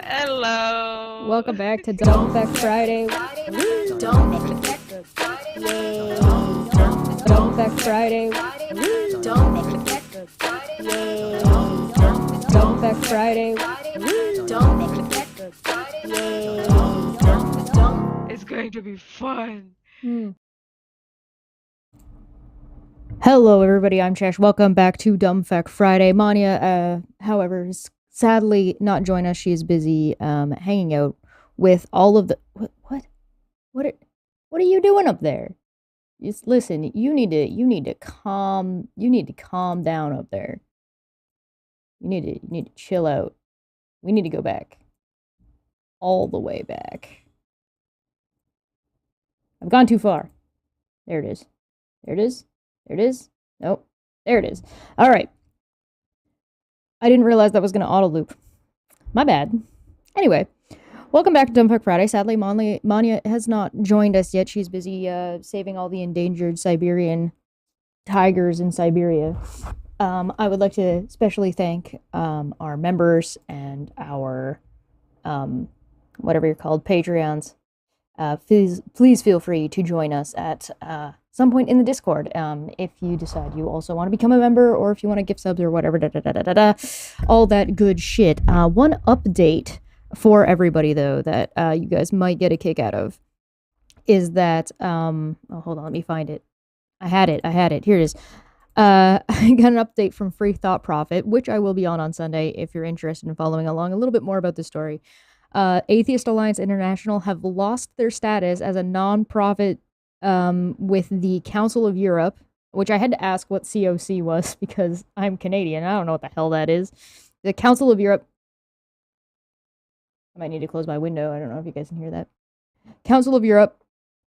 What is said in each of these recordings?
Hello. Welcome back to Dumb Fekk Friday. Dumb Fekk Yay. Dumb Dumb Fekk Friday. Dumb Fekk Yay. Dumb Fekk Friday. Dumb Yay. It's going to be fun. Hello, everybody. I'm Chesh. Welcome back to Dumb Fekk Friday. Manya, however, is sadly not join us. She is busy hanging out with all of the what are you doing up there? Just listen. You need to calm down up there. You need to chill out. We need to go back. All the way back. I've gone too far. There it is. There it is. There it is. Nope. There it is. All right. I didn't realize that was going to auto loop. My bad. Anyway, welcome back to Dumb Fekk Friday. Sadly, Manya has not joined us yet. She's busy saving all the endangered Siberian tigers in Siberia. I would like to especially thank our members and our whatever you're called, Patreons. Please feel free to join us at some point in the Discord if you decide you also want to become a member or if you want to gift subs or whatever, all that good shit. One update for everybody, though, that you guys might get a kick out of is that, oh, hold on, let me find it. I had it. Here it is. I got an update from Free Thought Profit, which I will be on Sunday if you're interested in following along a little bit more about this story. Atheist Alliance International have lost their status as a non-profit with the Council of Europe, which I had to ask what COC was because I'm Canadian. I don't know what the hell that is. The Council of Europe. I might need to close my window. I don't know if you guys can hear that. Council of Europe.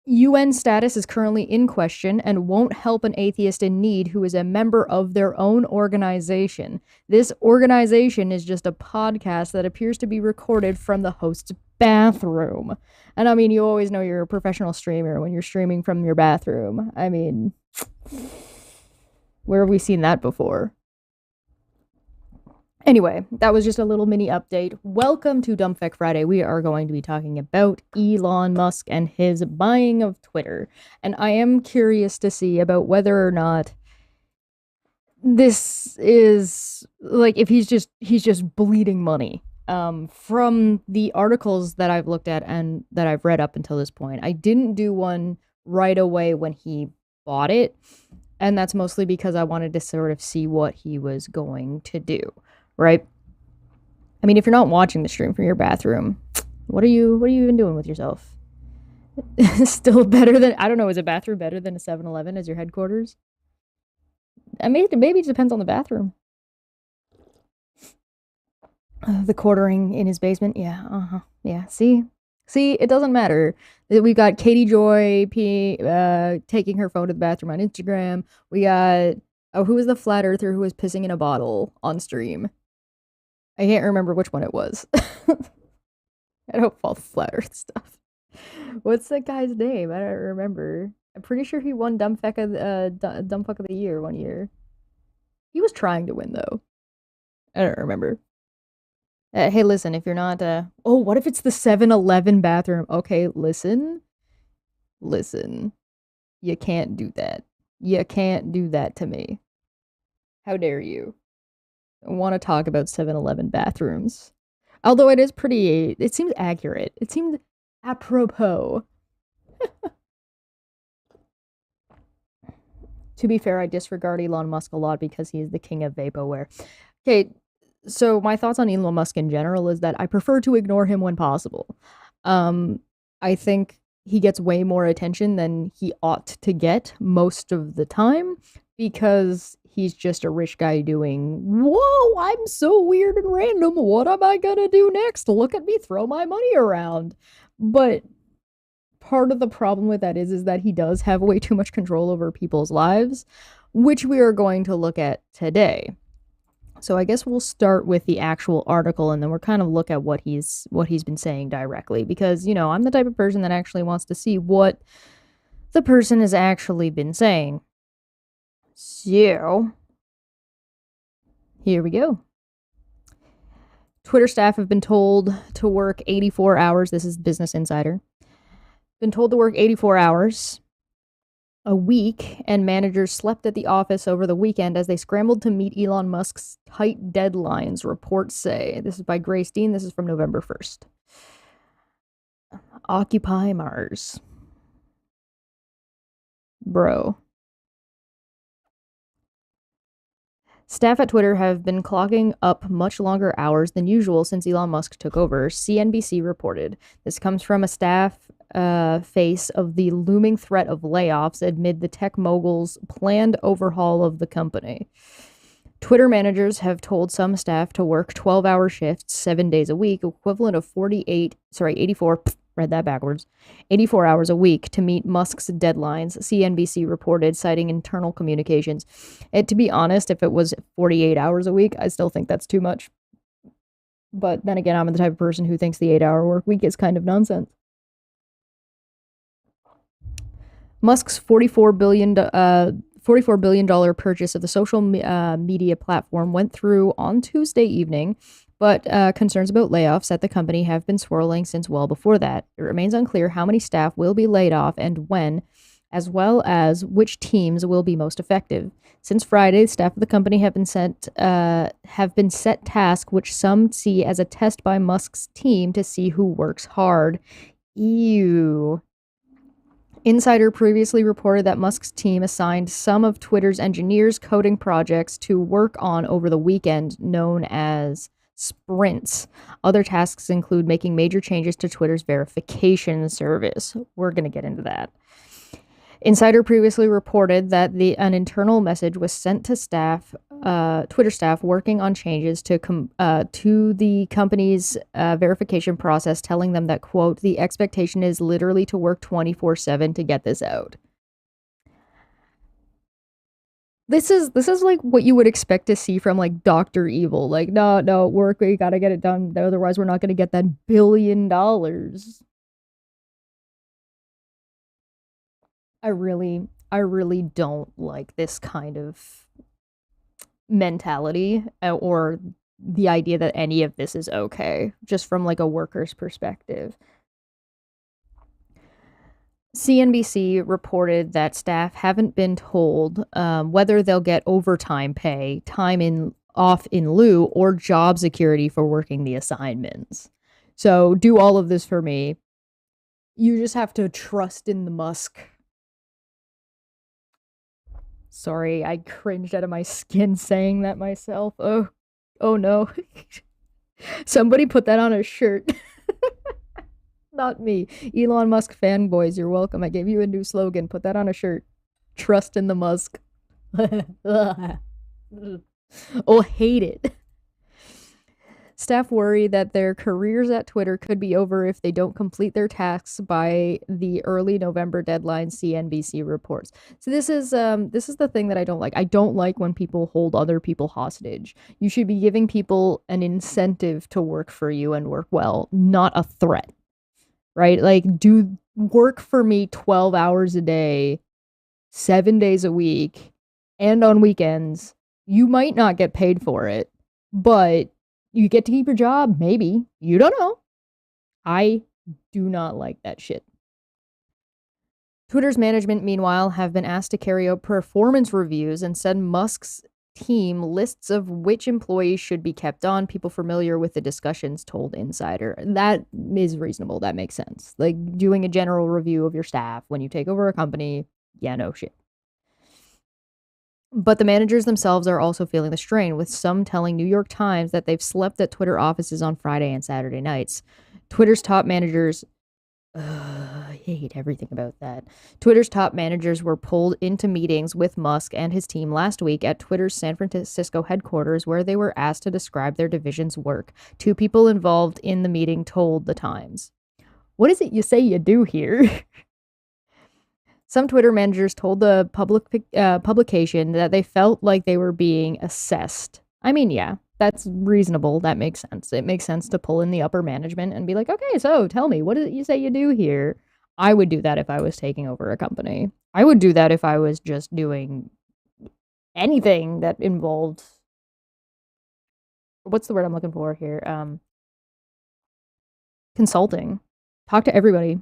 UN status is currently in question and won't help an atheist in need who is a member of their own organization. This organization is just a podcast that appears to be recorded from the host's bathroom. And I mean, you always know you're a professional streamer when you're streaming from your bathroom. I mean, where have we seen that before? Anyway, that was just a little mini update. Welcome to Dumb Fekk Friday. We are going to be talking about Elon Musk and his buying of Twitter. And I am curious to see about whether or not this is like if he's just bleeding money. From the articles that I've looked at and that I've read up until this point, I didn't do one right away when he bought it. And that's mostly because I wanted to sort of see what he was going to do. Right? I mean, if you're not watching the stream from your bathroom, what are you even doing with yourself? Still better than, I don't know, is a bathroom better than a 7-Eleven as your headquarters? I mean, maybe it depends on the bathroom. The quartering in his basement, yeah, yeah. See, it doesn't matter. We got Katie Joy taking her phone to the bathroom on Instagram. We got who was the flat earther who was pissing in a bottle on stream? I can't remember which one it was. I don't follow flat earth stuff. What's that guy's name? I don't remember. I'm pretty sure he won Dumb Fuck of the Year one year. He was trying to win, though. I don't remember. Hey, listen, if you're not, oh, what if it's the 7-Eleven bathroom? Okay, listen. You can't do that. You can't do that to me. How dare you? I want to talk about 7-Eleven bathrooms. Although it is pretty, it seems accurate. It seems apropos. To be fair, I disregard Elon Musk a lot because he is the king of vaporware. Okay, so my thoughts on Elon Musk in general is that I prefer to ignore him when possible. I think he gets way more attention than he ought to get most of the time because he's just a rich guy doing, whoa, I'm so weird and random. What am I gonna do next? Look at me throw my money around. But part of the problem with that is that he does have way too much control over people's lives, which we are going to look at today. So I guess we'll start with the actual article and then we'll kind of look at what he's been saying directly because, you know, I'm the type of person that actually wants to see what the person has actually been saying. So, here we go. Twitter staff have been told to work 84 hours. This is Business Insider. Been told to work 84 hours a week, and managers slept at the office over the weekend as they scrambled to meet Elon Musk's tight deadlines, reports say. This is by Grace Dean. This is from November 1st. Occupy Mars. Bro. Staff at Twitter have been clocking up much longer hours than usual since Elon Musk took over, CNBC reported. This comes from a staff face of the looming threat of layoffs amid the tech mogul's planned overhaul of the company. Twitter managers have told some staff to work 12-hour shifts 7 days a week, equivalent of 84, read that backwards, 84 hours a week to meet Musk's deadlines, CNBC reported, citing internal communications. And to be honest, if it was 48 hours a week, I still think that's too much. But then again, I'm the type of person who thinks the 8-hour work week is kind of nonsense. Musk's $44 billion purchase of the social media platform went through on Tuesday evening, but concerns about layoffs at the company have been swirling since well before that. It remains unclear how many staff will be laid off and when, as well as which teams will be most effective. Since Friday, staff of the company have been set tasks which some see as a test by Musk's team to see who works hard. Ew. Insider previously reported that Musk's team assigned some of Twitter's engineers coding projects to work on over the weekend, known as sprints. Other tasks include making major changes to Twitter's verification service. We're going to get into that. Insider previously reported that an internal message was sent to Twitter staff working on changes to the company's verification process, telling them that, quote, the expectation is literally to work 24/7 to get this out. This is like what you would expect to see from like Dr. Evil. Like, no, work, we gotta get it done. Otherwise, we're not gonna get that $1 billion. I really don't like this kind of mentality or the idea that any of this is okay, just from like a worker's perspective. CNBC reported that staff haven't been told whether they'll get overtime pay, off in lieu, or job security for working the assignments. So do all of this for me. You just have to trust in the Musk. Sorry, I cringed out of my skin saying that myself. Oh no. Somebody put that on a shirt. Not me. Elon Musk fanboys, you're welcome. I gave you a new slogan. Put that on a shirt. Trust in the Musk. Oh, hate it. Staff worry that their careers at Twitter could be over if they don't complete their tasks by the early November deadline, CNBC reports. So this is the thing that I don't like. I don't like when people hold other people hostage. You should be giving people an incentive to work for you and work well, not a threat. Right? Like, do work for me 12 hours a day, 7 days a week, and on weekends. You might not get paid for it, but you get to keep your job, maybe. You don't know. I do not like that shit. Twitter's management, meanwhile, have been asked to carry out performance reviews and send Musk's team lists of which employees should be kept on. People familiar with the discussions told Insider. That is reasonable. That makes sense. Like, doing a general review of your staff when you take over a company, yeah, no shit. But the managers themselves are also feeling the strain, with some telling New York Times that they've slept at Twitter offices on Friday and Saturday nights. Twitter's top managers... I hate everything about that. Twitter's top managers were pulled into meetings with Musk and his team last week at Twitter's San Francisco headquarters, where they were asked to describe their division's work. 2 people involved in the meeting told the Times. What is it you say you do here? Some Twitter managers told the publication that they felt like they were being assessed. I mean, yeah, that's reasonable. That makes sense. It makes sense to pull in the upper management and be like, okay, so tell me, what is it you say you do here? I would do that if I was taking over a company. I would do that if I was just doing anything that involved what's the word I'm looking for here? Consulting. Talk to everybody.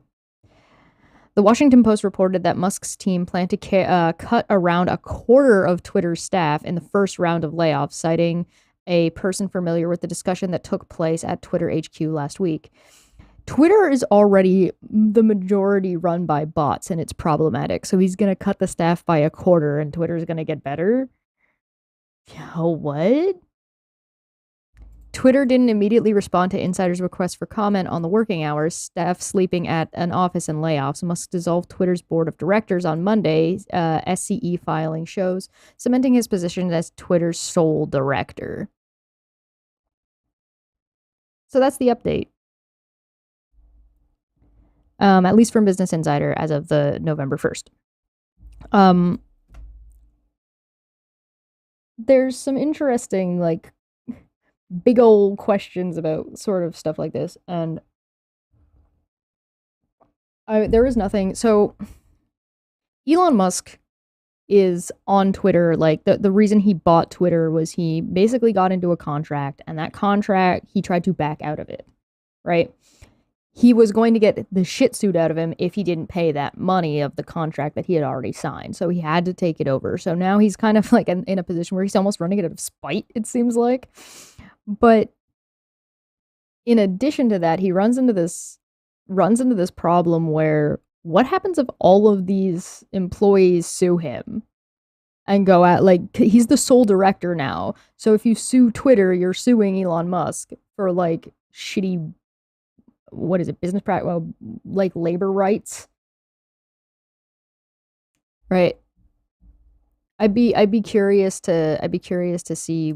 The Washington Post reported that Musk's team planned to cut around a quarter of Twitter's staff in the first round of layoffs, citing a person familiar with the discussion that took place at Twitter HQ last week. Twitter is already the majority run by bots, and it's problematic. So he's going to cut the staff by a quarter, and Twitter's going to get better? Oh, what? Twitter didn't immediately respond to insiders' requests for comment on the working hours, staff sleeping at an office, and layoffs. Musk dissolved Twitter's board of directors on Monday, SCE filing shows, cementing his position as Twitter's sole director. So that's the update. At least from Business Insider as of the November 1st. There's some interesting, like, big old questions about sort of stuff like this, and there is nothing. So Elon Musk is on Twitter. Like the reason he bought Twitter was he basically got into a contract, and that contract he tried to back out of it, right? He was going to get the shit suit out of him if he didn't pay that money of the contract that he had already signed. So he had to take it over. So now he's kind of like in a position where he's almost running it out of spite, it seems like. But in addition to that, he runs into this problem where what happens if all of these employees sue him and go at, like, he's the sole director now. So if you sue Twitter, you're suing Elon Musk for like shitty, what is it, business practice, well, like labor rights, right? I'd be curious to see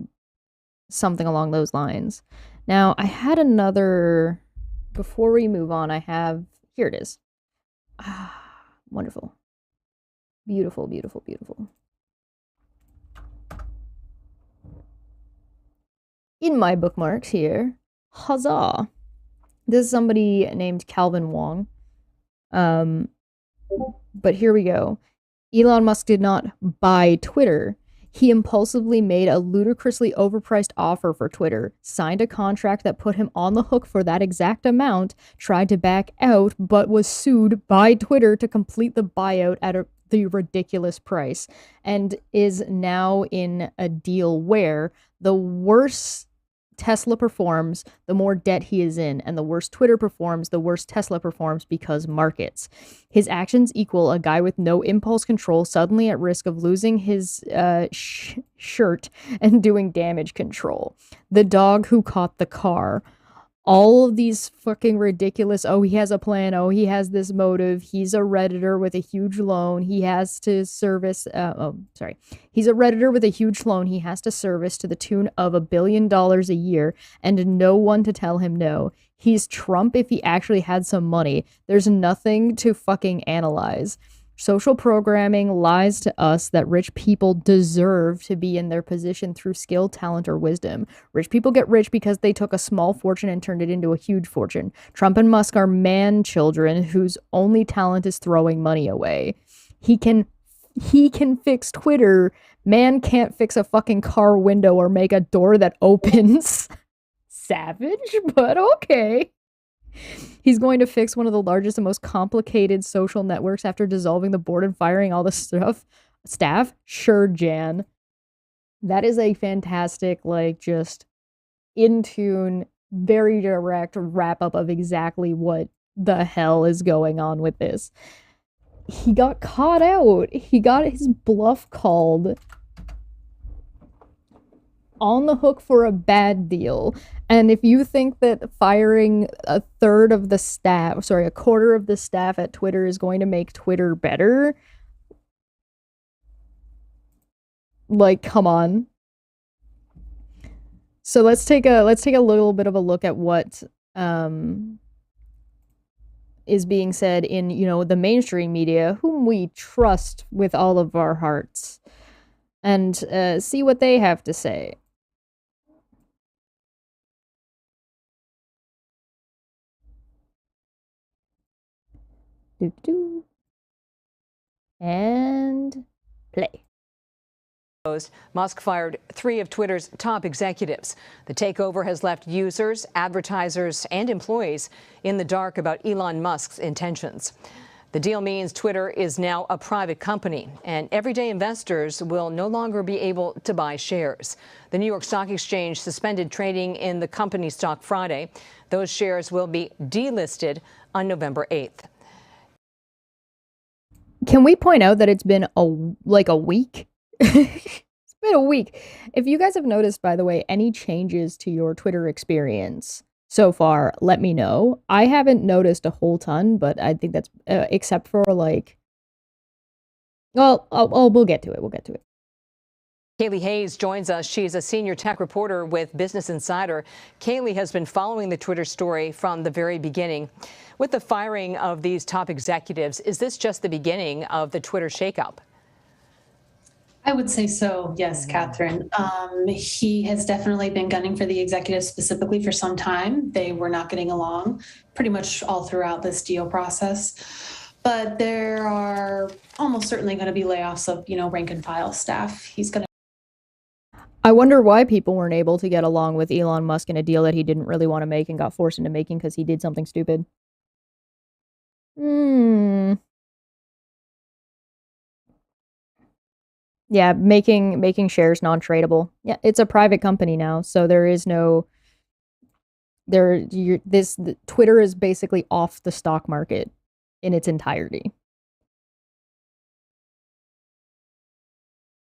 something along those lines. Now, I had another, before we move on, here it is. Ah, wonderful. Beautiful, beautiful, beautiful. In my bookmarks here, huzzah. This is somebody named Calvin Wong. But here we go. Elon Musk did not buy Twitter. He impulsively made a ludicrously overpriced offer for Twitter, signed a contract that put him on the hook for that exact amount, tried to back out, but was sued by Twitter to complete the buyout at the ridiculous price, and is now in a deal where the worse Tesla performs, the more debt he is in, and the worse Twitter performs, the worse Tesla performs because markets. His actions equal a guy with no impulse control suddenly at risk of losing his shirt and doing damage control. The dog who caught the car. All of these fucking ridiculous, oh, he has a plan, oh, he has this motive, he's a Redditor with a huge loan, he has to service, he's a Redditor with a huge loan he has to service to the tune of $1 billion a year, and no one to tell him no. He's Trump if he actually had some money. There's nothing to fucking analyze. Social programming lies to us that rich people deserve to be in their position through skill, talent, or wisdom. Rich people get rich because they took a small fortune and turned it into a huge fortune. Trump and Musk are man children whose only talent is throwing money away. He can fix Twitter. Man can't fix a fucking car window or make a door that opens. Savage, but okay. He's going to fix one of the largest and most complicated social networks after dissolving the board and firing all the staff? Sure, Jan. That is a fantastic, like, just in tune, very direct wrap up of exactly what the hell is going on with this. He got caught out. He got his bluff called, on the hook for a bad deal. And if you think that firing a quarter of the staff at Twitter is going to make Twitter better, like, come on. So let's take a little bit of a look at what is being said in, the mainstream media, whom we trust with all of our hearts, and see what they have to say. And play. Musk fired 3 of Twitter's top executives. The takeover has left users, advertisers, and employees in the dark about Elon Musk's intentions. The deal means Twitter is now a private company, and everyday investors will no longer be able to buy shares. The New York Stock Exchange suspended trading in the company's stock Friday. Those shares will be delisted on November 8th. Can we point out that it's been a week? It's been a week. If you guys have noticed, by the way, any changes to your Twitter experience so far, let me know. I haven't noticed a whole ton, but I think that's except for like, well, we'll get to it. We'll get to it. Kaylee Hayes joins us. She's a senior tech reporter with Business Insider. Kaylee has been following the Twitter story from the very beginning. With the firing of these top executives, is this just the beginning of the Twitter shakeup? I would say so, yes, Catherine. He has definitely been gunning for the executives specifically for some time. They were not getting along pretty much all throughout this deal process. But there are almost certainly going to be layoffs of, rank and file staff. He's going to. I wonder why people weren't able to get along with Elon Musk in a deal that he didn't really want to make and got forced into making because he did something stupid. Yeah, making shares non-tradable. Yeah, it's a private company now, so there is no Twitter is basically off the stock market in its entirety.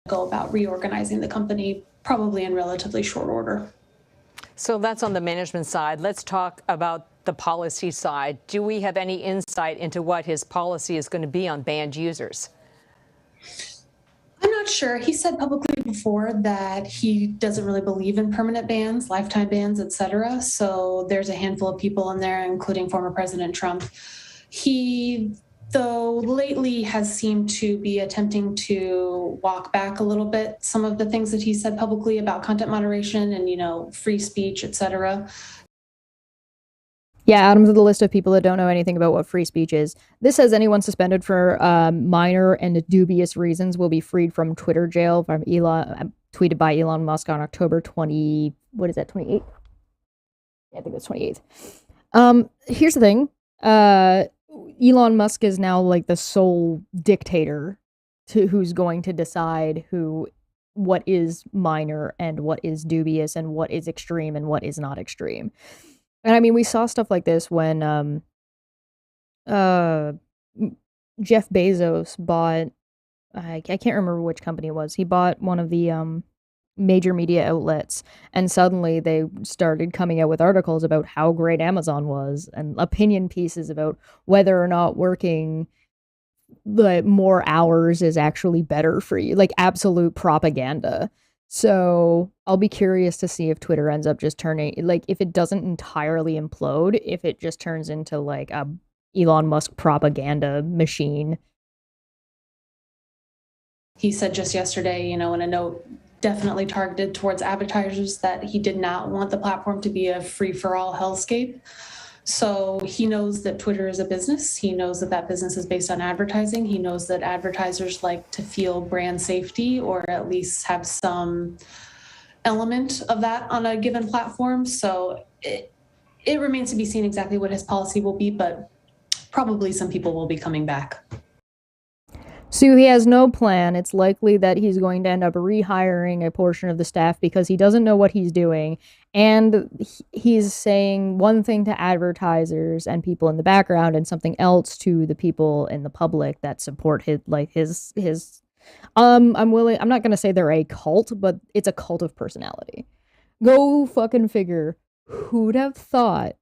Go about reorganizing the company probably in relatively short order. So that's on the management side. Let's talk about the policy side. Do we have any insight into what his policy is going to be on banned users? I'm not sure. He said publicly before that he doesn't really believe in permanent bans, lifetime bans, et cetera. So there's a handful of people in there, including former President Trump. He, though, lately has seemed to be attempting to walk back a little bit some of the things that he said publicly about content moderation and, free speech, et cetera. Yeah, add them to the list of people that don't know anything about what free speech is. This says anyone suspended for minor and dubious reasons will be freed from Twitter jail from tweeted by Elon Musk on October 28th? Yeah, I think it's 28th. Here's the thing. Elon Musk is now like the sole dictator to who's going to decide what is minor and what is dubious and what is extreme and what is not extreme. And I mean, we saw stuff like this when Jeff Bezos bought, I can't remember which company it was. He bought one of the major media outlets, and suddenly they started coming out with articles about how great Amazon was and opinion pieces about whether or not working more hours is actually better for you, like absolute propaganda. So I'll be curious to see if Twitter ends up just turning, like, if it doesn't entirely implode, if it just turns into like a Elon Musk propaganda machine. He said just yesterday, in a note definitely targeted towards advertisers, that he did not want the platform to be a free-for-all hellscape. So he knows that Twitter is a business. He knows that that business is based on advertising. He knows that advertisers like to feel brand safety, or at least have some element of that on a given platform. So it remains to be seen exactly what his policy will be, but probably some people will be coming back. So he has no plan. It's likely that he's going to end up rehiring a portion of the staff because he doesn't know what he's doing. And he's saying one thing to advertisers and people in the background and something else to the people in the public that support his I'm not going to say they're a cult, but it's a cult of personality. Go fucking figure. Who'd have thought?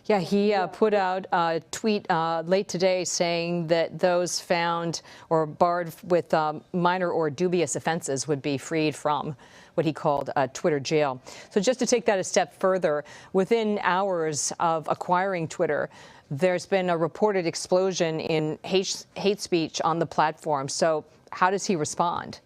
Yeah, he put out a tweet late today saying that those found or barred with minor or dubious offenses would be freed from what he called Twitter jail. So just to take that a step further, within hours of acquiring Twitter, there's been a reported explosion in hate speech on the platform. So how does he respond?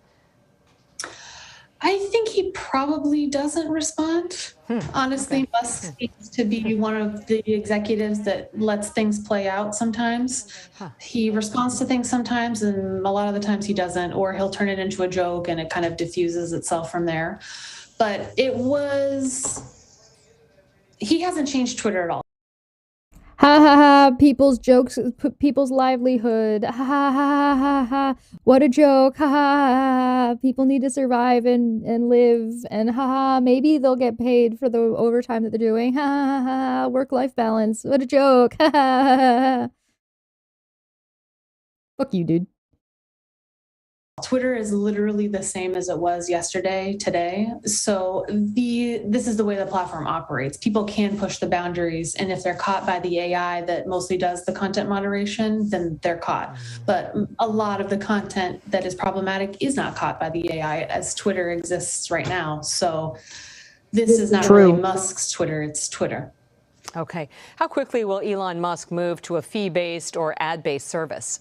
I think he probably doesn't respond. Honestly, Musk seems to be one of the executives that lets things play out sometimes. He responds to things sometimes, and a lot of the times he doesn't, or he'll turn it into a joke and it kind of diffuses itself from there. But he hasn't changed Twitter at all. Ha ha ha, people's jokes, people's livelihood. Ha ha ha ha ha. What a joke. Ha ha ha. People need to survive and live. And ha ha, maybe they'll get paid for the overtime that they're doing. Ha ha ha. Work-life balance. What a joke. Ha ha ha. Fuck you, dude. Twitter is literally the same as it was yesterday, today. So this is the way the platform operates. People can push the boundaries, and if they're caught by the AI that mostly does the content moderation, then they're caught. But a lot of the content that is problematic is not caught by the AI as Twitter exists right now. So this is not really Musk's Twitter, it's Twitter. Okay. How quickly will Elon Musk move to a fee-based or ad-based service?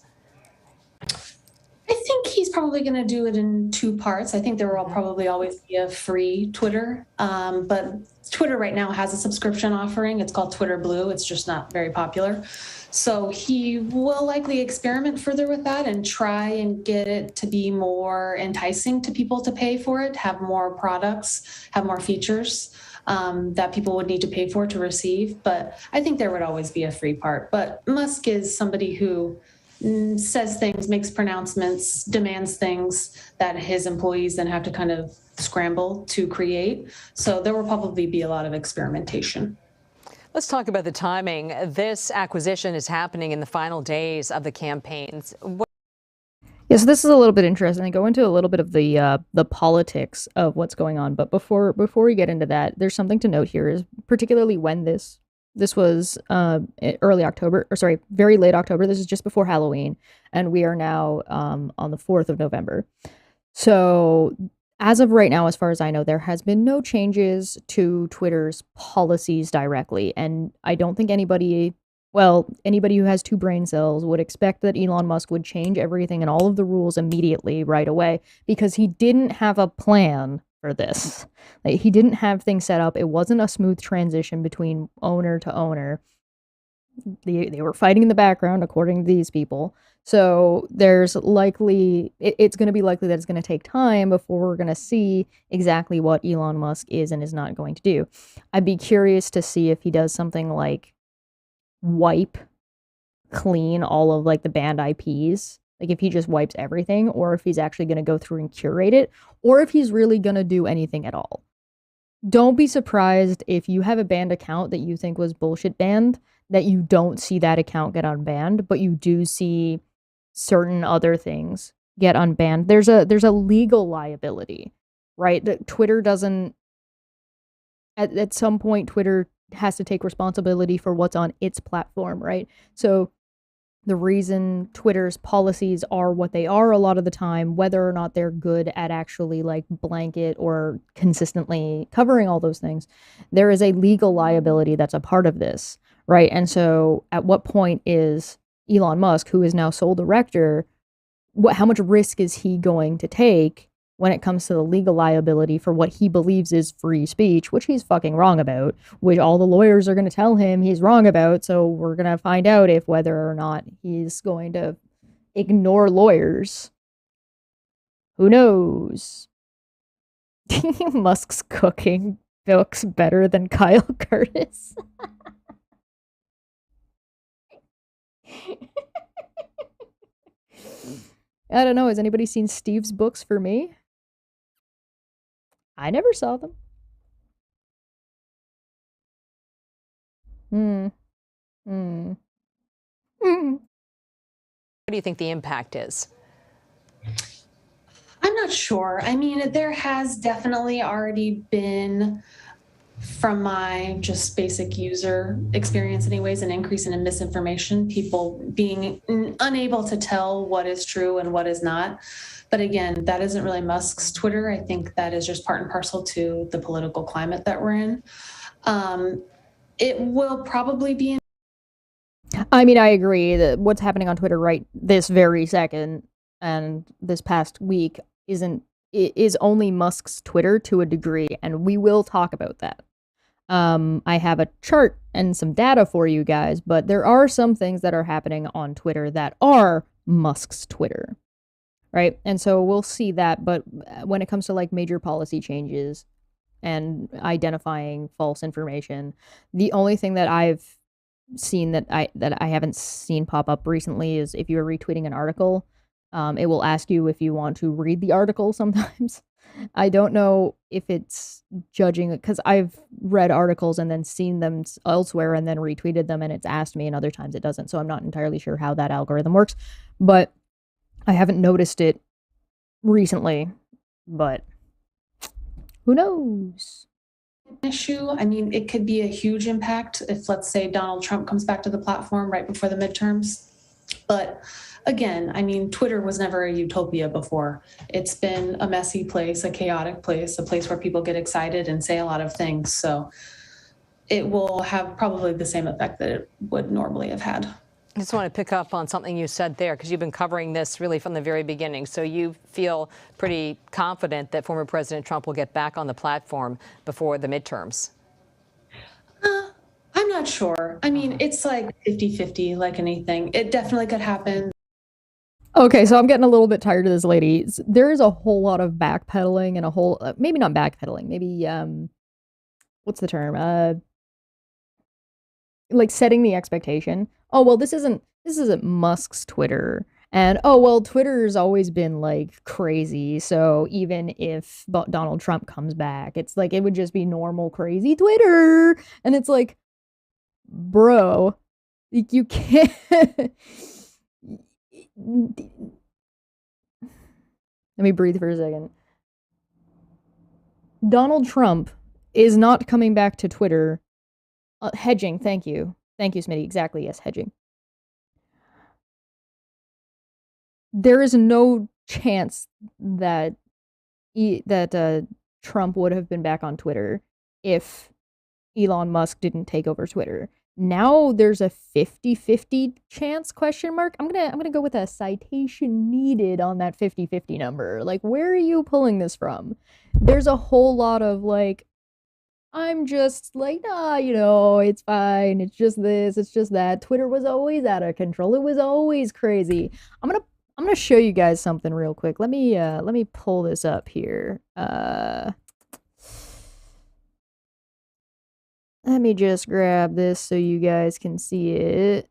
I think he's probably going to do it in two parts. I think there will probably always be a free Twitter, but Twitter right now has a subscription offering. It's called Twitter Blue. It's just not very popular. So he will likely experiment further with that and try and get it to be more enticing to people to pay for it, have more products, have more features that people would need to pay for to receive. But I think there would always be a free part. But Musk is somebody who says things, makes pronouncements, demands things that his employees then have to kind of scramble to create. So there will probably be a lot of experimentation. Let's talk about the timing. This acquisition is happening in the final days of the campaigns. Yeah, so this is a little bit interesting. I go into a little bit of the politics of what's going on, but before we get into that, there's something to note here, is particularly when this was early October, or sorry, very late October. This is just before Halloween, and we are now on the 4th of November. So as of right now, as far as I know, there has been no changes to Twitter's policies directly, and I don't think anybody who has two brain cells would expect that Elon Musk would change everything and all of the rules immediately right away, because he didn't have a plan for this. Like, he didn't have things set up. It wasn't a smooth transition between owner to owner. They were fighting in the background, according to these people. So there's likely, it's going to be likely that it's going to take time before we're going to see exactly what Elon Musk is and is not going to do. I'd be curious to see if he does something like wipe clean all of like the banned IPs, like if he just wipes everything, or if he's actually going to go through and curate it, or if he's really going to do anything at all. Don't be surprised if you have a banned account that you think was bullshit banned, that you don't see that account get unbanned, but you do see certain other things get unbanned. There's a legal liability, right? That Twitter doesn't, at some point, Twitter has to take responsibility for what's on its platform, right? So the reason Twitter's policies are what they are a lot of the time, whether or not they're good at actually like blanket or consistently covering all those things, there is a legal liability that's a part of this, right? And so at what point is Elon Musk, who is now sole director, how much risk is he going to take when it comes to the legal liability for what he believes is free speech, which he's fucking wrong about, which all the lawyers are going to tell him he's wrong about. So we're going to find out if whether or not he's going to ignore lawyers. Who knows? Musk's cooking looks better than Kyle Curtis. I don't know. Has anybody seen Steve's books for me? I never saw them. What do you think the impact is? I'm not sure. I mean, there has definitely already been, from my just basic user experience anyways, an increase in misinformation, people being unable to tell what is true and what is not. But again, that isn't really Musk's Twitter. I think that is just part and parcel to the political climate that we're in. It will probably be. I mean, I agree that what's happening on Twitter right this very second and this past week isn't is only Musk's Twitter to a degree, and we will talk about that. I have a chart and some data for you guys, but there are some things that are happening on Twitter that are Musk's Twitter, right? And so we'll see that, but when it comes to like major policy changes and identifying false information, the only thing that I've seen that I haven't seen pop up recently is if you're retweeting an article, it will ask you if you want to read the article sometimes. I don't know if it's judging, because I've read articles and then seen them elsewhere and then retweeted them and it's asked me, and other times it doesn't. So I'm not entirely sure how that algorithm works, but I haven't noticed it recently, but who knows? Issue. I mean, it could be a huge impact if, let's say, Donald Trump comes back to the platform right before the midterms. But again, I mean, Twitter was never a utopia before. It's been a messy place, a chaotic place, a place where people get excited and say a lot of things. So it will have probably the same effect that it would normally have had. I just want to pick up on something you said there, because you've been covering this really from the very beginning. So you feel pretty confident that former President Trump will get back on the platform before the midterms? I'm not sure. I mean, it's like 50-50, like anything. It definitely could happen. Okay, so I'm getting a little bit tired of this lady. There is a whole lot of backpedaling and a whole, maybe not backpedaling, maybe, what's the term? Like setting the expectation. Oh, well, this isn't Musk's Twitter. And, oh, well, Twitter's always been, like, crazy. So even if Donald Trump comes back, it's like, it would just be normal, crazy Twitter. And it's like, bro, you can't. Let me breathe for a second. Donald Trump is not coming back to Twitter. Hedging, thank you. Thank you, Smitty. Exactly, yes, hedging. There is no chance that Trump would have been back on Twitter if Elon Musk didn't take over Twitter. Now there's a 50-50 chance, question mark. I'm gonna go with a citation needed on that 50-50 number. Like, where are you pulling this from? There's a whole lot of like, I'm just like, nah, you know, it's fine. It's just this, it's just that. Twitter was always out of control. It was always crazy. I'm gonna show you guys something real quick. Let me pull this up here. Let me just grab this so you guys can see it.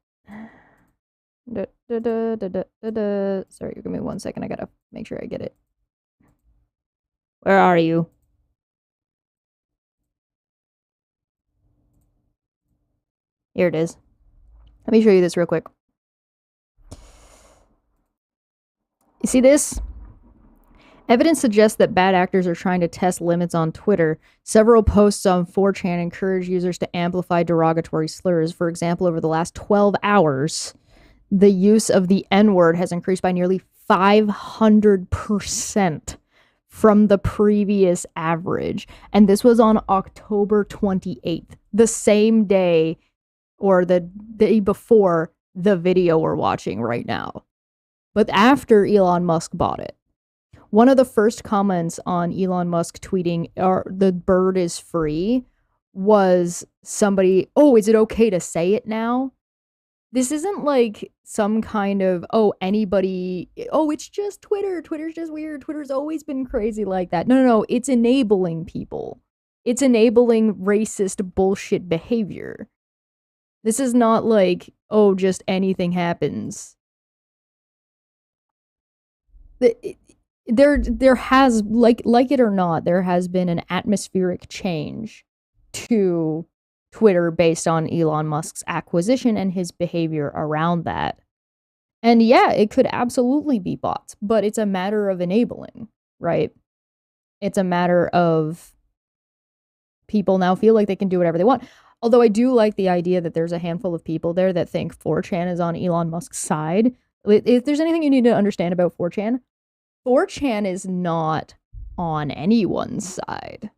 Sorry, give me 1 second. I gotta make sure I get it. Where are you? Here it is. Let me show you this real quick. You see this? Evidence suggests that bad actors are trying to test limits on Twitter. Several posts on 4chan encourage users to amplify derogatory slurs. For example, over the last 12 hours, the use of the N-word has increased by nearly 500% from the previous average. And this was on October 28th, the same day or the day before the video we're watching right now. But after Elon Musk bought it. One of the first comments on Elon Musk tweeting, the bird is free, was somebody, oh, is it okay to say it now? This isn't like some kind of, oh, anybody, oh, it's just Twitter. Twitter's just weird. Twitter's always been crazy like that. No. It's enabling people. It's enabling racist bullshit behavior. This is not like, oh, just anything happens. There has, like it or not, there has been an atmospheric change to Twitter based on Elon Musk's acquisition and his behavior around that. And yeah, it could absolutely be bots, but it's a matter of enabling, right? It's a matter of people now feel like they can do whatever they want. Although I do like the idea that there's a handful of people there that think 4chan is on Elon Musk's side. If there's anything you need to understand about 4chan, 4chan is not on anyone's side.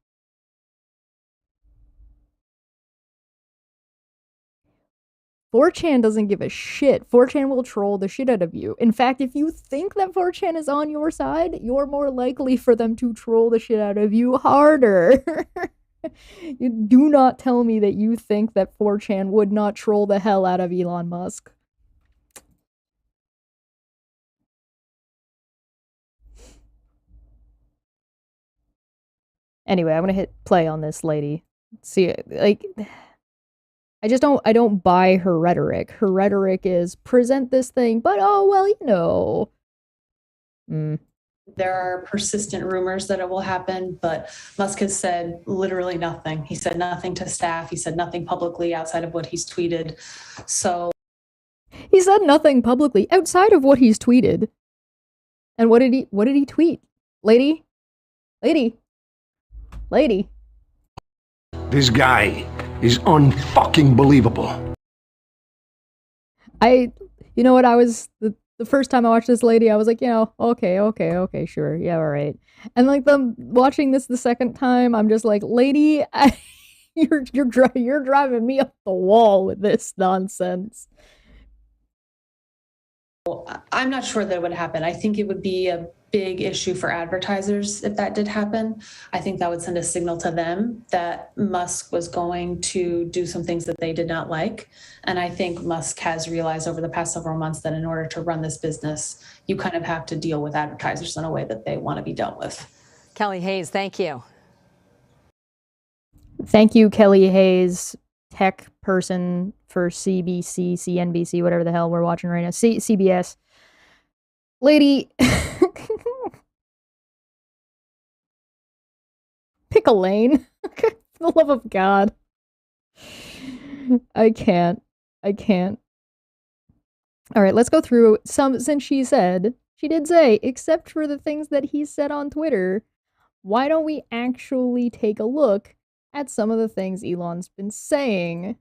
4chan doesn't give a shit. 4chan will troll the shit out of you. In fact, if you think that 4chan is on your side, you're more likely for them to troll the shit out of you harder. You do not tell me that you think that 4chan would not troll the hell out of Elon Musk. Anyway, I'm gonna hit play on this lady. See, like, I don't buy her rhetoric. Her rhetoric is present this thing, but oh, well, you know. There are persistent rumors that it will happen, but Musk has said literally nothing. He said nothing to staff. He said nothing publicly outside of what he's tweeted. So He said nothing publicly outside of what he's tweeted. And what did he tweet? Lady? This guy is unfucking believable. You know what, I was, the first time I watched this lady, I was like, you know, okay, sure, yeah, all right. And like, watching this the second time, I'm just like, lady, you're driving me up the wall with this nonsense. I'm not sure that it would happen. I think it would be a big issue for advertisers if that did happen. I think that would send a signal to them that Musk was going to do some things that they did not like. And I think Musk has realized over the past several months that in order to run this business, you kind of have to deal with advertisers in a way that they want to be dealt with. Kelly Hayes, thank you. Thank you, Kelly Hayes, tech person for CBC, CNBC, whatever the hell we're watching right now. CBS. Lady, pick a lane. For the love of God. I can't. All right, let's go through some, since she did say, except for the things that he said on Twitter, why don't we actually take a look at some of the things Elon's been saying?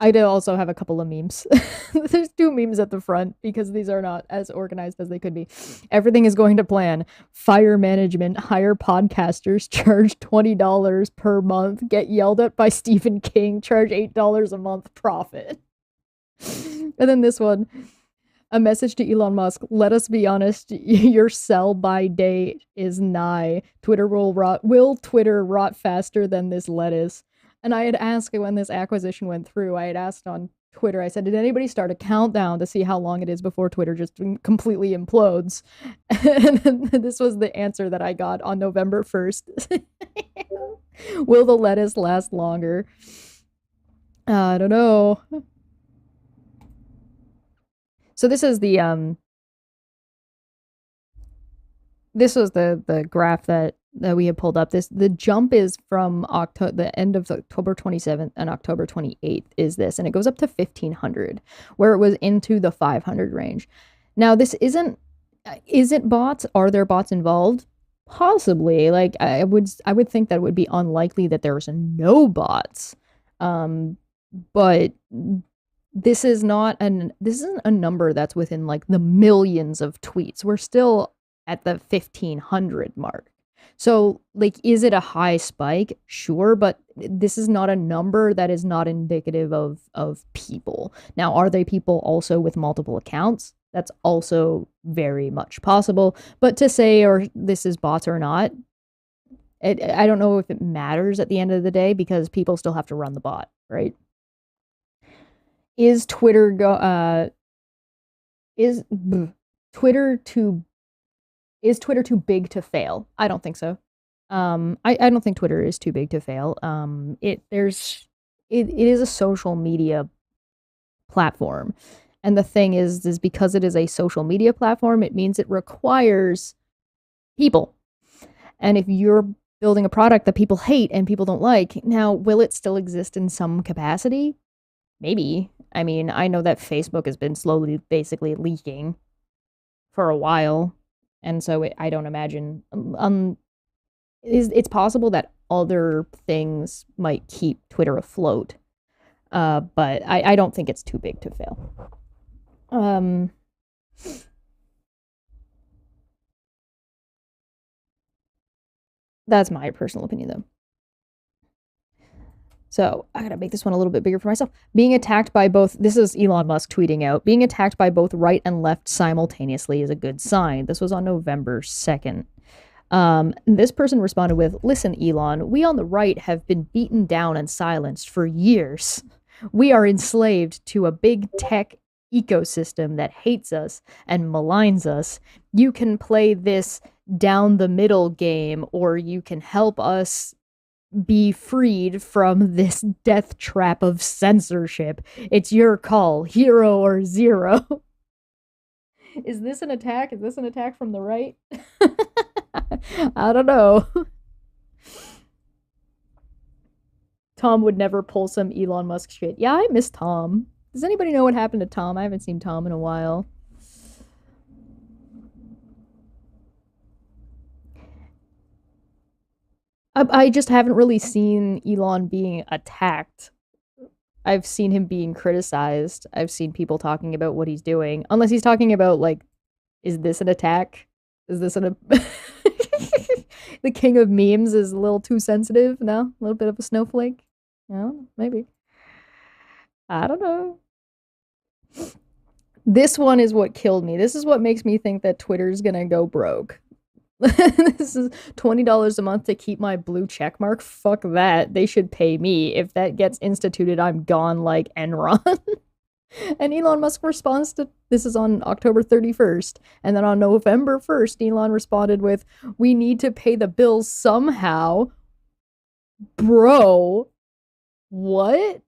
I do also have a couple of memes. There's 2 memes at the front because these are not as organized as they could be. Everything is going to plan. Fire management, hire podcasters, charge $20 per month, get yelled at by Stephen King, charge $8 a month profit. And then this one, a message to Elon Musk. Let us be honest, your sell by date is nigh. Will Twitter rot faster than this lettuce? And I had asked when this acquisition went through, I had asked on Twitter, I said, did anybody start a countdown to see how long it is before Twitter just completely implodes? And this was the answer that I got on November 1st. Will the lettuce last longer? I don't know. So this is the this was the graph that we had pulled up. The jump is from the end of October 27th and October 28th is this, and it goes up to 1500, where it was into the 500 range. Now this is it bots? Are there bots involved? Possibly. Like I would think that it would be unlikely that there's no bots. But this isn't a number that's within like the millions of tweets. We're still at the 1500 mark. So, like, is it a high spike? Sure, but this is not a number that is not indicative of people. Now, are they people also with multiple accounts? That's also very much possible. But to say, or this is bots or not, I don't know if it matters at the end of the day because people still have to run the bot, right? Is Twitter too big to fail? I don't think so. I don't think Twitter is too big to fail. It is a social media platform. And the thing is because it is a social media platform, it means it requires people. And if you're building a product that people hate and people don't like, now, will it still exist in some capacity? Maybe. I mean, I know that Facebook has been slowly basically leaking for a while. And so I don't imagine, it's possible that other things might keep Twitter afloat. But I don't think it's too big to fail. That's my personal opinion, though. So I gotta make this one a little bit bigger for myself. Being attacked by both, this is Elon Musk tweeting out, being attacked by both right and left simultaneously is a good sign. This was on November 2nd. This person responded with, listen, Elon, we on the right have been beaten down and silenced for years. We are enslaved to a big tech ecosystem that hates us and maligns us. You can play this down the middle game, or you can help us be freed from this death trap of censorship. It's your call, hero or zero. Is this an attack? Is this an attack from the right? I don't know. Tom would never pull some Elon Musk shit. Yeah, I miss Tom. Does anybody know what happened to Tom? I haven't seen Tom in a while. I just haven't really seen Elon being attacked. I've seen him being criticized. I've seen people talking about what he's doing. Unless he's talking about, like, is this an attack? Is this an... The king of memes is a little too sensitive? No? A little bit of a snowflake? No? Maybe. I don't know. This one is what killed me. This is what makes me think that Twitter's gonna go broke. This is $20 a month to keep my blue check mark. Fuck that. They should pay me. If that gets instituted, I'm gone like Enron. And Elon Musk responds to, this is on October 31st. And then on November 1st, Elon responded with, we need to pay the bills somehow. Bro, what?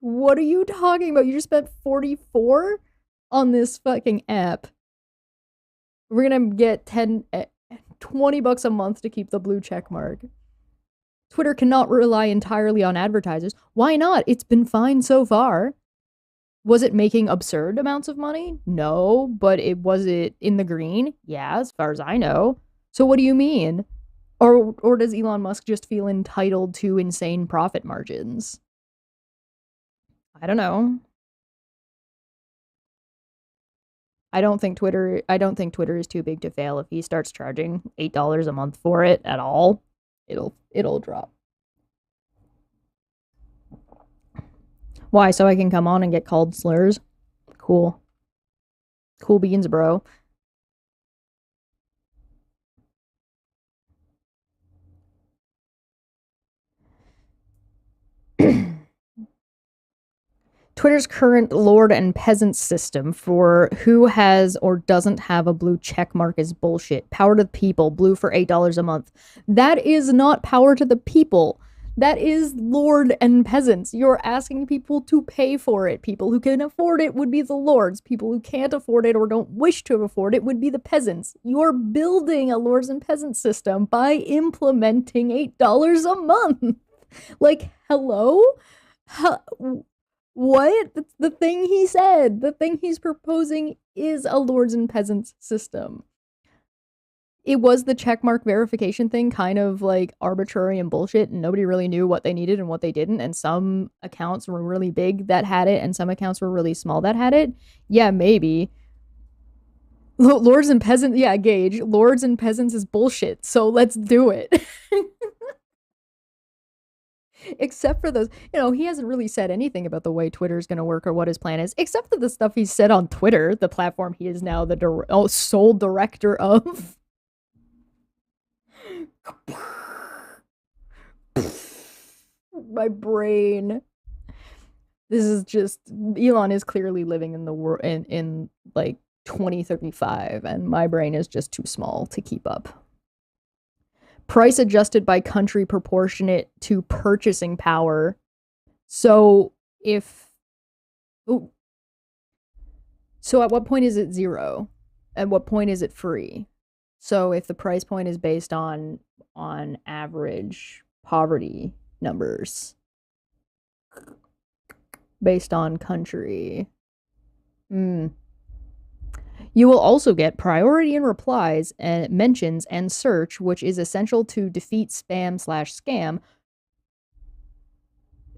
What are you talking about? You just spent 44 on this fucking app. We're gonna get 20 bucks a month to keep the blue check mark. Twitter cannot rely entirely on advertisers. Why not? It's been fine so far. Was it making absurd amounts of money? No, but was it in the green? Yeah, as far as I know. So what do you mean? Or does Elon Musk just feel entitled to insane profit margins? I don't know. I don't think Twitter is too big to fail. If he starts charging $8 a month for it at all, it'll drop. Why? So I can come on and get called slurs? Cool. Cool beans, bro. Twitter's current lord and peasant system for who has or doesn't have a blue check mark is bullshit. Power to the people, blue for $8 a month. That is not power to the people. That is lord and peasants. You're asking people to pay for it. People who can afford it would be the lords. People who can't afford it or don't wish to afford it would be the peasants. You're building a lords and peasants system by implementing $8 a month. Like, hello? What? That's the thing he said. The thing he's proposing is a lords and peasants system. It was the checkmark verification thing, kind of like arbitrary and bullshit, and nobody really knew what they needed and what they didn't, and some accounts were really big that had it, and some accounts were really small that had it. Yeah, maybe. Lords and peasants, yeah, Gage. Lords and peasants is bullshit, so let's do it. Except for those, he hasn't really said anything about the way Twitter's going to work or what his plan is, except for the stuff he said on Twitter, the platform he is now the sole director of. My brain. This is just, Elon is clearly living in the world in like 2035, and my brain is just too small to keep up. Price adjusted by country proportionate to purchasing power. So so at what point is it zero? At what point is it free? So if the price point is based on average poverty numbers, based on country, you will also get priority in replies and mentions and search, which is essential to defeat spam/scam.